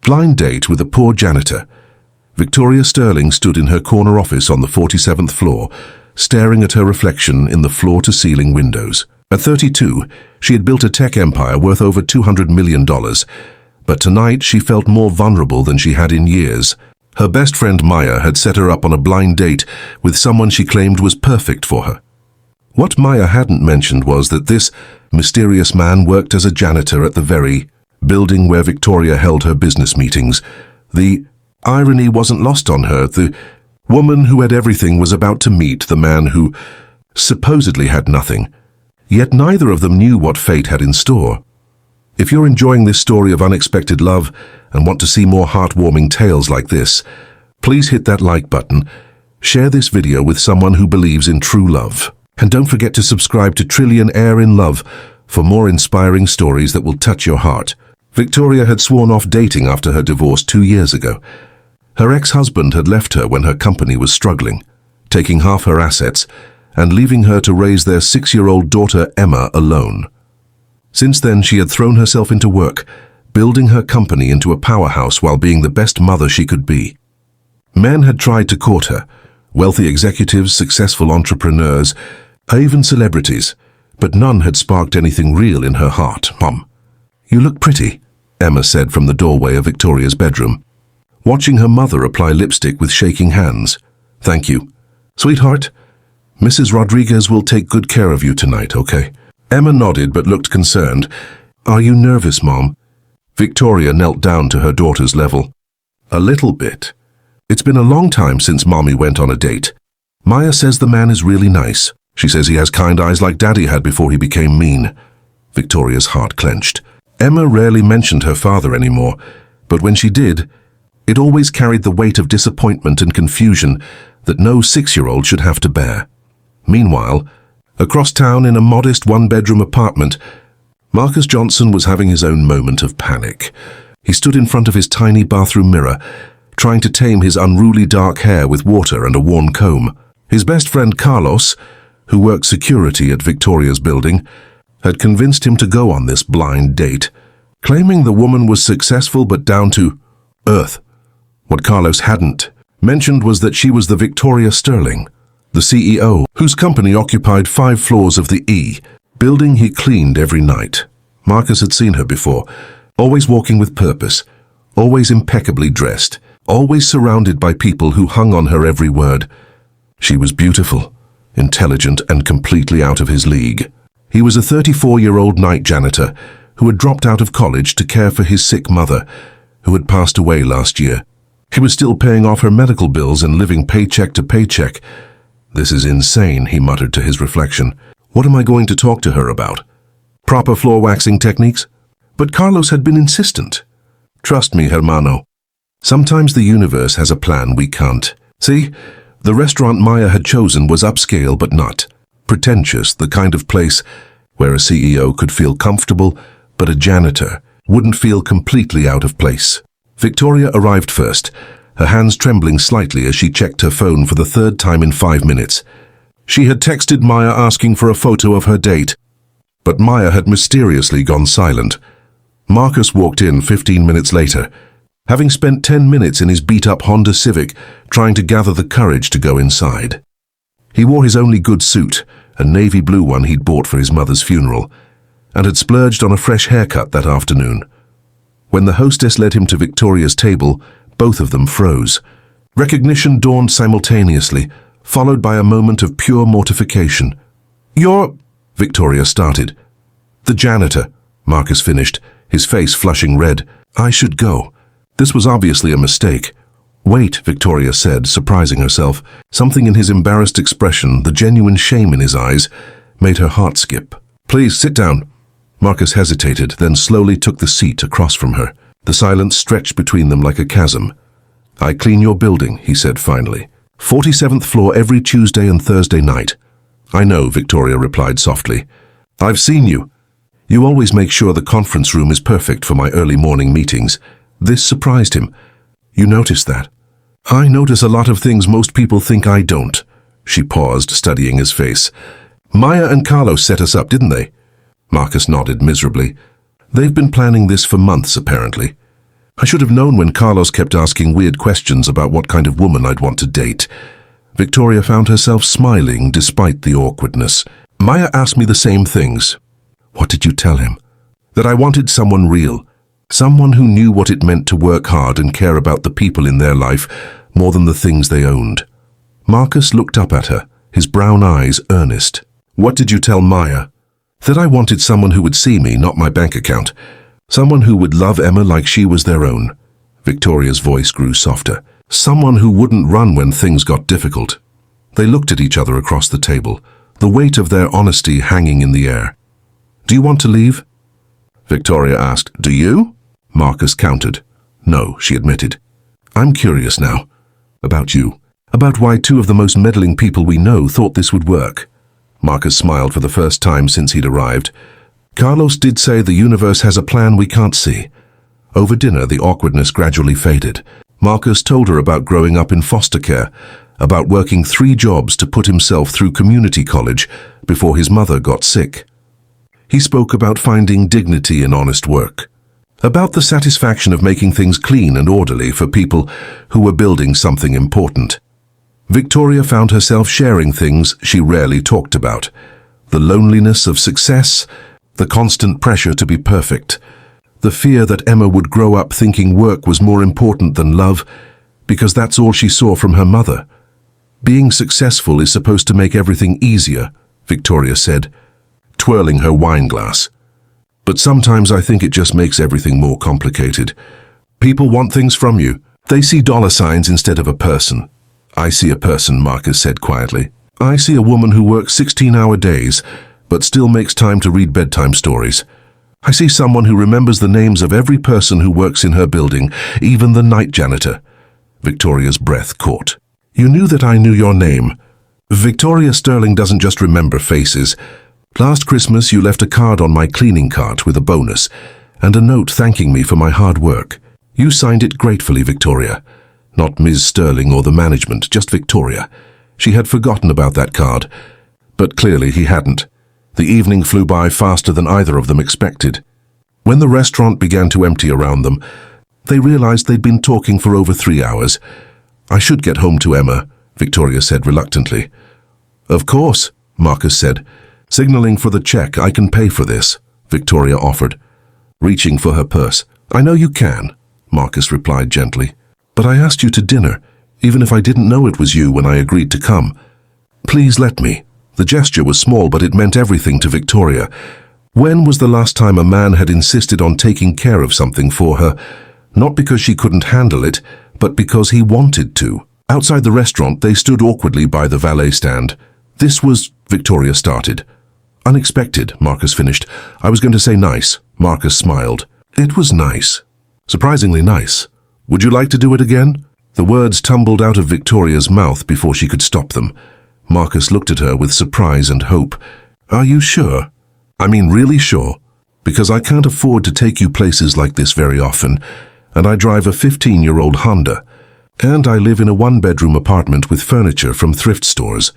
Blind date with a poor janitor. Victoria Sterling stood in her corner office on the 47th floor, staring at her reflection in the floor-to-ceiling windows. At 32, she had built a tech empire worth over $200 million, but tonight she felt more vulnerable than she had in years. Her best friend Maya had set her up on a blind date with someone she claimed was perfect for her. What Maya hadn't mentioned was that this mysterious man worked as a janitor at the very building where Victoria held her business meetings. The irony wasn't lost on her. The woman who had everything was about to meet the man who supposedly had nothing. Yet neither of them knew what fate had in store. If you're enjoying this story of unexpected love and want to see more heartwarming tales like this, please hit that like button, share this video with someone who believes in true love, and don't forget to subscribe to Millionaire in Love for more inspiring stories that will touch your heart. Victoria had sworn off dating after her divorce 2 years ago. Her ex-husband had left her when her company was struggling, taking half her assets and leaving her to raise their 6-year-old daughter Emma alone. Since then, she had thrown herself into work, building her company into a powerhouse while being the best mother she could be. Men had tried to court her, wealthy executives, successful entrepreneurs, even celebrities, but none had sparked anything real in her heart. "Mom, you look pretty," Emma said from the doorway of Victoria's bedroom, watching her mother apply lipstick with shaking hands. "Thank you. Sweetheart, Mrs. Rodriguez will take good care of you tonight, okay?" Emma nodded but looked concerned. "Are you nervous, Mom?" Victoria knelt down to her daughter's level. "A little bit. It's been a long time since Mommy went on a date. Maya says the man is really nice. She says he has kind eyes like Daddy had before he became mean." Victoria's heart clenched. Emma rarely mentioned her father anymore, but when she did, it always carried the weight of disappointment and confusion that no 6-year-old should have to bear. Meanwhile, across town in a modest one-bedroom apartment, Marcus Johnson was having his own moment of panic. He stood in front of his tiny bathroom mirror, trying to tame his unruly dark hair with water and a worn comb. His best friend Carlos, who worked security at Victoria's building, had convinced him to go on this blind date, claiming the woman was successful but down to earth. What Carlos hadn't mentioned was that she was the Victoria Sterling, the CEO, whose company occupied 5 floors of the E building he cleaned every night. Marcus had seen her before, always walking with purpose, always impeccably dressed, always surrounded by people who hung on her every word. She was beautiful, intelligent, and completely out of his league. He was a 34-year-old night janitor who had dropped out of college to care for his sick mother, who had passed away last year. He was still paying off her medical bills and living paycheck to paycheck. "This is insane," he muttered to his reflection. "What am I going to talk to her about? Proper floor waxing techniques?" But Carlos had been insistent. "Trust me, hermano. Sometimes the universe has a plan we can't. See, the restaurant Maya had chosen was upscale but not pretentious, the kind of place where a CEO could feel comfortable, but a janitor wouldn't feel completely out of place." Victoria arrived first, her hands trembling slightly as she checked her phone for the 3rd time in 5 minutes. She had texted Maya asking for a photo of her date, but Maya had mysteriously gone silent. Marcus walked in 15 minutes later, having spent 10 minutes in his beat-up Honda Civic trying to gather the courage to go inside. He wore his only good suit, a navy blue one he'd bought for his mother's funeral, and had splurged on a fresh haircut that afternoon. When the hostess led him to Victoria's table, both of them froze. Recognition dawned simultaneously, followed by a moment of pure mortification. "You're—" Victoria started. "The janitor," Marcus finished, his face flushing red. "I should go. This was obviously a mistake." "Wait," Victoria said, surprising herself. Something in his embarrassed expression, the genuine shame in his eyes, made her heart skip. "Please, sit down." Marcus hesitated, then slowly took the seat across from her. The silence stretched between them like a chasm. "I clean your building," he said finally. 47th floor every Tuesday and Thursday night." "I know," Victoria replied softly. "I've seen you. You always make sure the conference room is perfect for my early morning meetings." This surprised him. "You noticed that?" "I notice a lot of things most people think I don't." She paused, studying his face. "Maya and Carlos set us up, didn't they?" Marcus nodded miserably. "They've been planning this for months, apparently. I should have known when Carlos kept asking weird questions about what kind of woman I'd want to date. Victoria found herself smiling despite the awkwardness. Maya asked me the same things. What did you tell him? That I wanted someone real. Someone who knew what it meant to work hard and care about the people in their life more than the things they owned. Marcus looked up at her, his brown eyes earnest. What did you tell Maya? That I wanted someone who would see me, not my bank account. Someone who would love Emma like she was their own. Victoria's voice grew softer. Someone who wouldn't run when things got difficult. They looked at each other across the table, the weight of their honesty hanging in the air. Do you want to leave? Victoria asked. Do you? Marcus countered. No, she admitted. I'm curious now. About you. About why two of the most meddling people we know thought this would work. Marcus smiled for the first time since he'd arrived. Carlos did say the universe has a plan we can't see. Over dinner, the awkwardness gradually faded. Marcus told her about growing up in foster care, about working 3 jobs to put himself through community college before his mother got sick. He spoke about finding dignity in honest work, about the satisfaction of making things clean and orderly for people who were building something important. Victoria found herself sharing things she rarely talked about. The loneliness of success, the constant pressure to be perfect, the fear that Emma would grow up thinking work was more important than love, because that's all she saw from her mother. Being successful is supposed to make everything easier, Victoria said, twirling her wine glass. But sometimes I think it just makes everything more complicated. People want things from you. They see dollar signs instead of a person. I see a person, Marcus said quietly. I see a woman who works 16-hour days, but still makes time to read bedtime stories. I see someone who remembers the names of every person who works in her building, even the night janitor. Victoria's breath caught. You knew that I knew your name. Victoria Sterling doesn't just remember faces. Last Christmas you left a card on my cleaning cart with a bonus, and a note thanking me for my hard work. You signed it gratefully, Victoria. Not Ms. Sterling or the management, just Victoria. She had forgotten about that card, but clearly he hadn't. The evening flew by faster than either of them expected. When the restaurant began to empty around them, they realized they'd been talking for over 3 hours. I should get home to Emma, Victoria said reluctantly. Of course, Marcus said. Signaling for the check. I can pay for this, Victoria offered, reaching for her purse. I know you can, Marcus replied gently. But I asked you to dinner, even if I didn't know it was you when I agreed to come. Please let me. The gesture was small, but it meant everything to Victoria. When was the last time a man had insisted on taking care of something for her, not because she couldn't handle it, but because he wanted to? Outside the restaurant, they stood awkwardly by the valet stand. This was, Victoria started. Unexpected, Marcus finished. I was going to say nice. Marcus smiled. It was nice. Surprisingly nice. Would you like to do it again? The words tumbled out of Victoria's mouth before she could stop them. Marcus looked at her with surprise and hope. Are you sure? I mean, really sure? Because I can't afford to take you places like this very often, and I drive a 15-year-old Honda, and I live in a 1-bedroom apartment with furniture from thrift stores.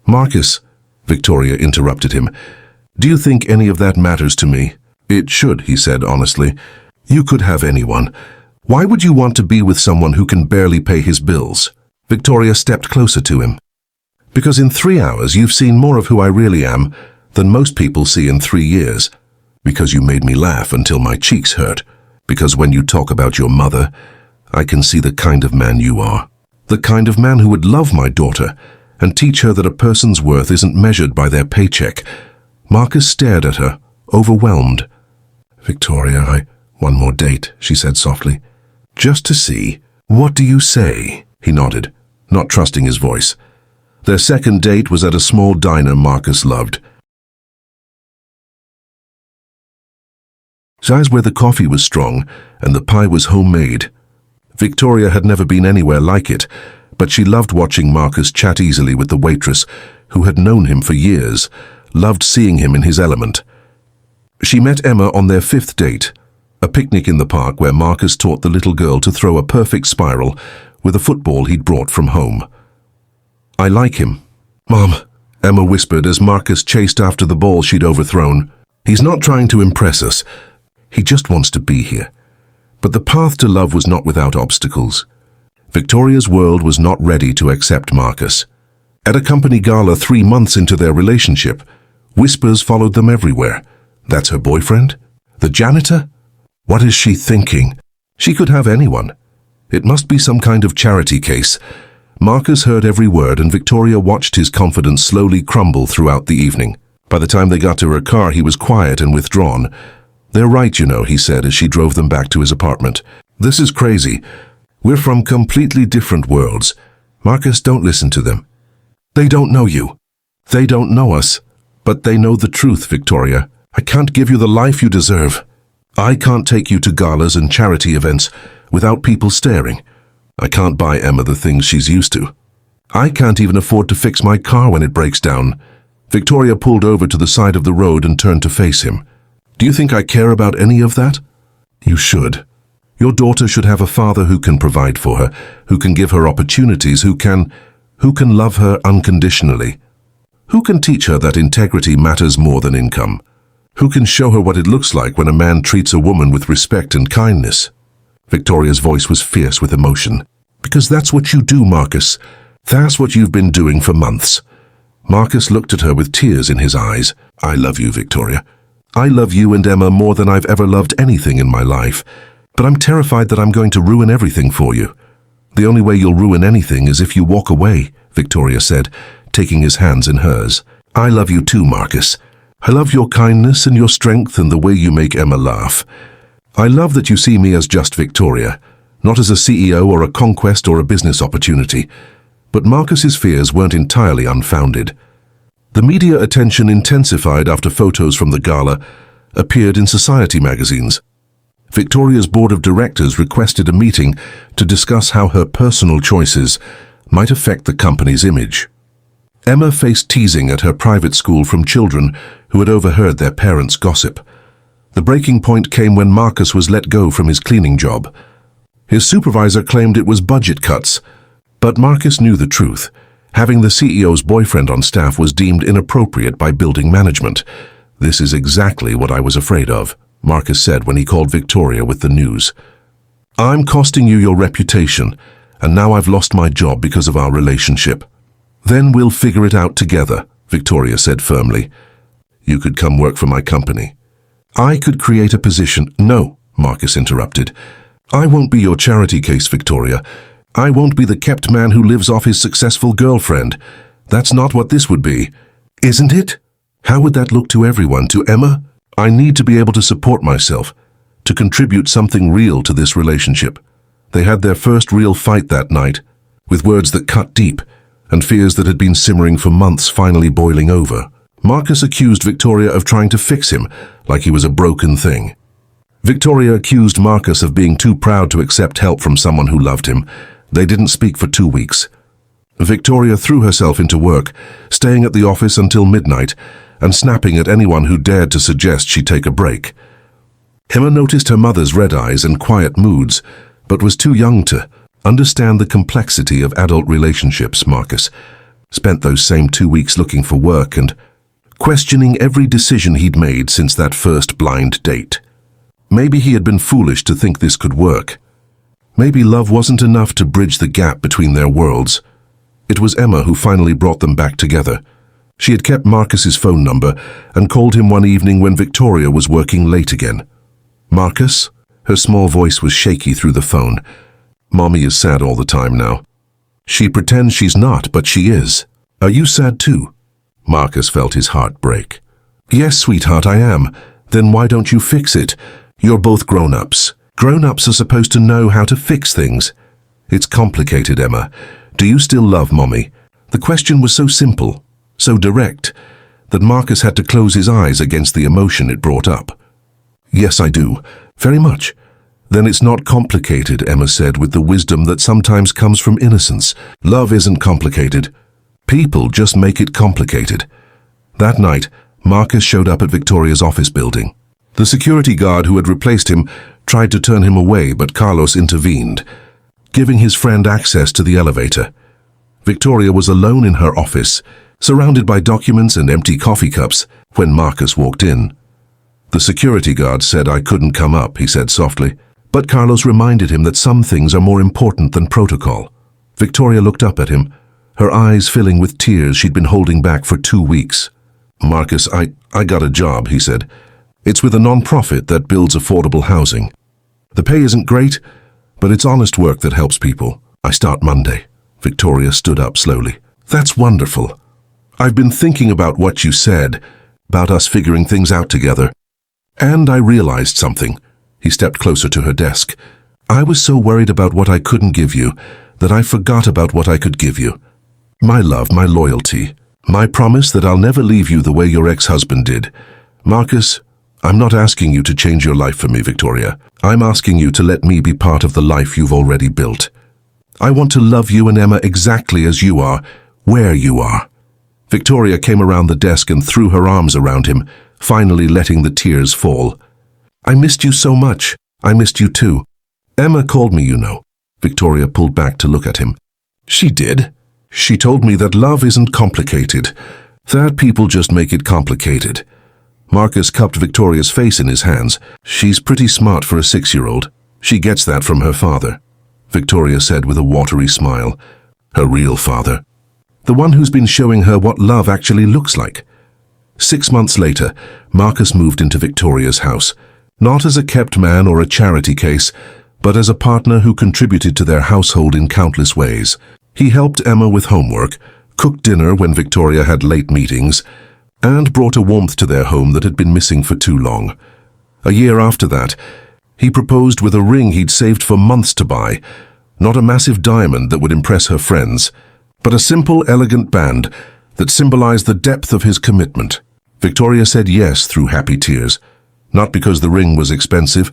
Marcus, Victoria interrupted him, do you think any of that matters to me? It should, he said honestly. You could have anyone. Why would you want to be with someone who can barely pay his bills? Victoria stepped closer to him. Because in 3 hours you've seen more of who I really am than most people see in 3 years. Because you made me laugh until my cheeks hurt. Because when you talk about your mother, I can see the kind of man you are. The kind of man who would love my daughter and teach her that a person's worth isn't measured by their paycheck. Marcus stared at her, overwhelmed. Victoria, one more date, she said softly. Just to see. What do you say? He nodded, not trusting his voice. Their second date was at a small diner Marcus loved. Size where the coffee was strong and the pie was homemade. Victoria had never been anywhere like it, but she loved watching Marcus chat easily with the waitress, who had known him for years, loved seeing him in his element. She met Emma on their 5th date, a picnic in the park where Marcus taught the little girl to throw a perfect spiral with a football he'd brought from home. I like him. Mom, Emma whispered as Marcus chased after the ball she'd overthrown. He's not trying to impress us. He just wants to be here. But the path to love was not without obstacles. Victoria's world was not ready to accept Marcus. At a company gala 3 months into their relationship, whispers followed them everywhere. That's her boyfriend? The janitor? What is she thinking? She could have anyone. It must be some kind of charity case. Marcus heard every word, and Victoria watched his confidence slowly crumble throughout the evening. By the time they got to her car, he was quiet and withdrawn. "They're right, you know," he said as she drove them back to his apartment. "This is crazy. We're from completely different worlds. Marcus, don't listen to them. They don't know you. They don't know us. But they know the truth, Victoria. I can't give you the life you deserve. I can't take you to galas and charity events without people staring. I can't buy Emma the things she's used to. I can't even afford to fix my car when it breaks down." Victoria pulled over to the side of the road and turned to face him. "Do you think I care about any of that? You should. Your daughter should have a father who can provide for her, who can give her opportunities, who can love her unconditionally, who can teach her that integrity matters more than income, who can show her what it looks like when a man treats a woman with respect and kindness." Victoria's voice was fierce with emotion. "Because that's what you do, Marcus. That's what you've been doing for months." Marcus looked at her with tears in his eyes. "I love you, Victoria. I love you and Emma more than I've ever loved anything in my life. But I'm terrified that I'm going to ruin everything for you." "The only way you'll ruin anything is if you walk away," Victoria said, taking his hands in hers. "I love you too, Marcus. I love your kindness and your strength and the way you make Emma laugh. I love that you see me as just Victoria, not as a CEO or a conquest or a business opportunity." But Marcus's fears weren't entirely unfounded. The media attention intensified after photos from the gala appeared in society magazines. Victoria's board of directors requested a meeting to discuss how her personal choices might affect the company's image. Emma faced teasing at her private school from children who had overheard their parents' gossip. The breaking point came when Marcus was let go from his cleaning job. His supervisor claimed it was budget cuts, but Marcus knew the truth. Having the CEO's boyfriend on staff was deemed inappropriate by building management. "This is exactly what I was afraid of," Marcus said when he called Victoria with the news. "I'm costing you your reputation, and now I've lost my job because of our relationship." "Then we'll figure it out together," Victoria said firmly. "You could come work for my company. I could create a position." "No," Marcus interrupted. "I won't be your charity case, Victoria. I won't be the kept man who lives off his successful girlfriend. That's not what this would be." "Isn't it? How would that look to everyone, to Emma? I need to be able to support myself, to contribute something real to this relationship." They had their first real fight that night, with words that cut deep, and fears that had been simmering for months finally boiling over. Marcus accused Victoria of trying to fix him, like he was a broken thing. Victoria accused Marcus of being too proud to accept help from someone who loved him. They didn't speak for 2 weeks. Victoria threw herself into work, staying at the office until midnight and snapping at anyone who dared to suggest she take a break. Emma noticed her mother's red eyes and quiet moods, but was too young to understand the complexity of adult relationships. Marcus spent those same 2 weeks looking for work and questioning every decision he'd made since that first blind date. Maybe he had been foolish to think this could work. Maybe love wasn't enough to bridge the gap between their worlds. It was Emma who finally brought them back together. She had kept Marcus's phone number and called him one evening when Victoria was working late again. "Marcus?" Her small voice was shaky through the phone. "Mommy is sad all the time now. She pretends she's not, but she is. Are you sad too?" Marcus felt his heart break. "Yes, sweetheart, I am. Then why don't you fix it? You're both grown-ups. Grown-ups are supposed to know how to fix things." "It's complicated, Emma. Do you still love Mommy?" The question was so simple, so direct, that Marcus had to close his eyes against the emotion it brought up. "Yes, I do. Very much." "Then it's not complicated," Emma said with the wisdom that sometimes comes from innocence. "Love isn't complicated. People just make it complicated." That night, Marcus showed up at Victoria's office building. The security guard who had replaced him tried to turn him away, but Carlos intervened, giving his friend access to the elevator. Victoria was alone in her office, surrounded by documents and empty coffee cups, when Marcus walked in. The security guard said I couldn't come up, he said softly, But Carlos reminded him that some things are more important than protocol. Victoria looked up at him, her eyes filling with tears she'd been holding back for 2 weeks. "Marcus, I got a job," he said. "It's with a non-profit that builds affordable housing. The pay isn't great, but it's honest work that helps people. I start Monday." Victoria stood up slowly. "That's wonderful. I've been thinking about what you said, about us figuring things out together. And I realized something." He stepped closer to her desk. "I was so worried about what I couldn't give you that I forgot about what I could give you. My love, my loyalty, my promise that I'll never leave you the way your ex-husband did. Marcus, I'm not asking you to change your life for me, Victoria. I'm asking you to let me be part of the life you've already built. I want to love you and Emma exactly as you are, where you are." Victoria came around the desk and threw her arms around him, finally letting the tears fall. "I missed you so much. I missed you too. Emma called me, you know." Victoria pulled back to look at him. "She did. She told me that love isn't complicated, that people just make it complicated." Marcus cupped Victoria's face in his hands. "She's pretty smart for a 6-year-old. She gets that from her father," Victoria said with a watery smile. "Her real father. The one who's been showing her what love actually looks like." 6 months later, Marcus moved into Victoria's house, not as a kept man or a charity case, but as a partner who contributed to their household in countless ways. He helped Emma with homework, cooked dinner when Victoria had late meetings, and brought a warmth to their home that had been missing for too long. A year after that, he proposed with a ring he'd saved for months to buy, not a massive diamond that would impress her friends, but a simple, elegant band that symbolized the depth of his commitment. Victoria said yes through happy tears, not because the ring was expensive,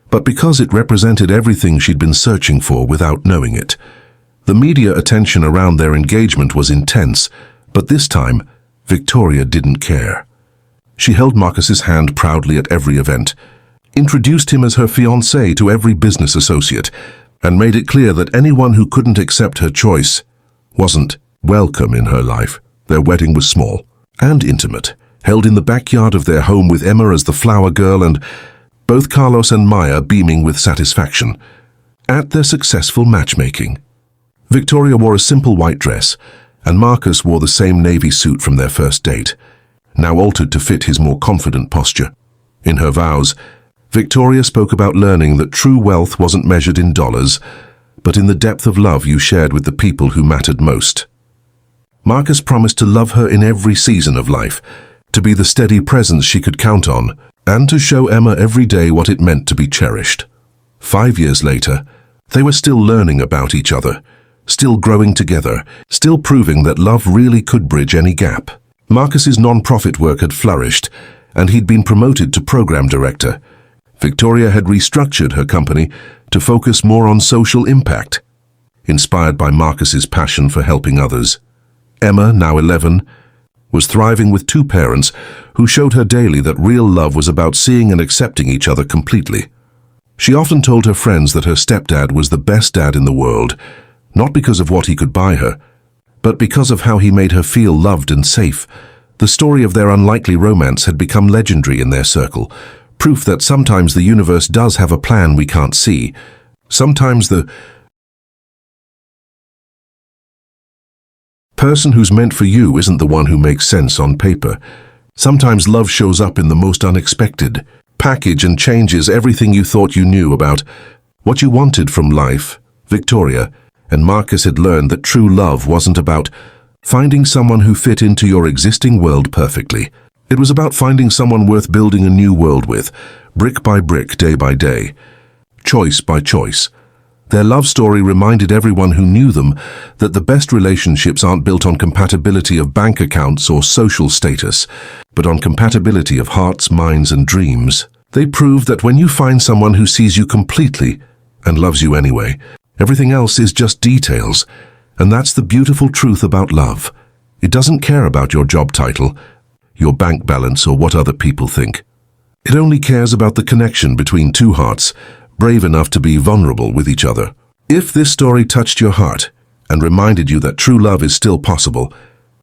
but because it represented everything she'd been searching for without knowing it. The media attention around their engagement was intense, but this time, Victoria didn't care. She held Marcus's hand proudly at every event, introduced him as her fiancé to every business associate, and made it clear that anyone who couldn't accept her choice wasn't welcome in her life. Their wedding was small and intimate, held in the backyard of their home with Emma as the flower girl and both Carlos and Maya beaming with satisfaction at their successful matchmaking. Victoria wore a simple white dress, and Marcus wore the same navy suit from their first date, now altered to fit his more confident posture. In her vows, Victoria spoke about learning that true wealth wasn't measured in dollars, but in the depth of love you shared with the people who mattered most. Marcus promised to love her in every season of life, to be the steady presence she could count on, and to show Emma every day what it meant to be cherished. 5 years later, they were still learning about each other, still growing together, still proving that love really could bridge any gap. Marcus's non-profit work had flourished, and he'd been promoted to program director. Victoria had restructured her company to focus more on social impact, inspired by Marcus's passion for helping others. Emma, now 11, was thriving with 2 parents who showed her daily that real love was about seeing and accepting each other completely. She often told her friends that her stepdad was the best dad in the world, not because of what he could buy her, but because of how he made her feel loved and safe. The story of their unlikely romance had become legendary in their circle, proof that sometimes the universe does have a plan we can't see. Sometimes the person who's meant for you isn't the one who makes sense on paper. Sometimes love shows up in the most unexpected package and changes everything you thought you knew about what you wanted from life. Victoria and Marcus had learned that true love wasn't about finding someone who fit into your existing world perfectly. It was about finding someone worth building a new world with, brick by brick, day by day, choice by choice. Their love story reminded everyone who knew them that the best relationships aren't built on compatibility of bank accounts or social status, but on compatibility of hearts, minds, and dreams. They proved that when you find someone who sees you completely and loves you anyway, everything else is just details. And that's the beautiful truth about love. It doesn't care about your job title, your bank balance, or what other people think. It only cares about the connection between 2 hearts, brave enough to be vulnerable with each other. If this story touched your heart and reminded you that true love is still possible,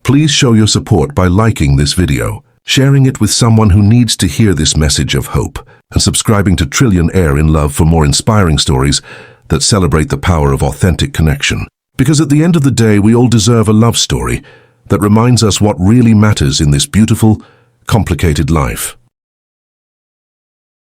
please show your support by liking this video, sharing it with someone who needs to hear this message of hope, and subscribing to Millionaire in Love for more inspiring stories that celebrate the power of authentic connection. Because at the end of the day, we all deserve a love story that reminds us what really matters in this beautiful, complicated life.